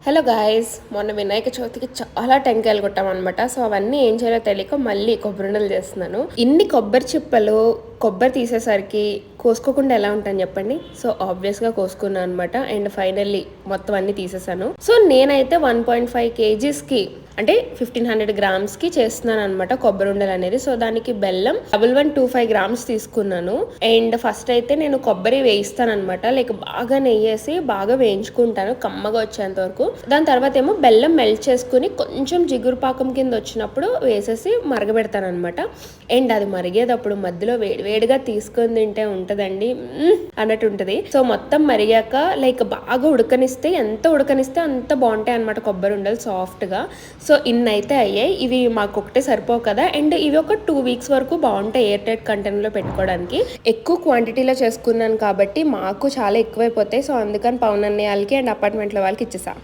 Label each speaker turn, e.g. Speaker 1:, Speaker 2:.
Speaker 1: Hello guys, మొన్న వినాయక చవితికి చాలా టెంకాయలు కొట్టామన్నమాట. సో అవన్నీ ఏం చేయాలో తెలియక మళ్ళీ కొబ్బరిండలు చేస్తున్నాను. ఇన్ని కొబ్బరి చిప్పలు కొబ్బరి తీసేసరికి కోసుకోకుండా ఎలా ఉంటాను చెప్పండి. సో ఆబ్వియస్గా కోసుకున్నాను అనమాట. అండ్ ఫైనల్లీ మొత్తం అన్ని తీసేసాను. సో నేనైతే 1.5 kgsకి అంటే 1500 grams చేస్తున్నాను అనమాట కొబ్బరి ఉండలు అనేది. సో దానికి బెల్లం 1125 grams తీసుకున్నాను. అండ్ ఫస్ట్ అయితే నేను కొబ్బరి వేయిస్తాను అనమాట. లైక్ బాగా నెయ్యేసి బాగా వేయించుకుంటాను కమ్మగా వచ్చేంత వరకు. దాని తర్వాత ఏమో బెల్లం మెల్ట్ చేసుకుని కొంచెం జిగురు పాకం కింద వచ్చినప్పుడు వేసేసి మరగబెడతాను అనమాట. అండ్ అది మరిగేటప్పుడు మధ్యలో వేడిగా తీసుకొని తింటే ఉంటదండి అన్నట్టు ఉంటది. సో మొత్తం మరిగాక లైక్ బాగా ఉడకనిస్తే ఎంత ఉడకనిస్తే అంత బాగుంటాయి అనమాట కొబ్బరి ఉండలు సాఫ్ట్ గా. సో ఇన్ని అయితే అయ్యాయి. ఇవి మాకు ఒకటే సరిపోవు కదా. అండ్ ఇవి ఒక 2 weeks వరకు బాగుంటాయి ఎయిర్ టైట్ కంటైనర్ లో పెట్టుకోవడానికి. ఎక్కువ క్వాంటిటీలో చేసుకున్నాను కాబట్టి మాకు చాలా ఎక్కువైపోతాయి. సో అందుకని పవన్ అన్నయ్య వాళ్ళకి అండ్ అపార్ట్మెంట్ లో వాళ్ళకి ఇచ్చేసా.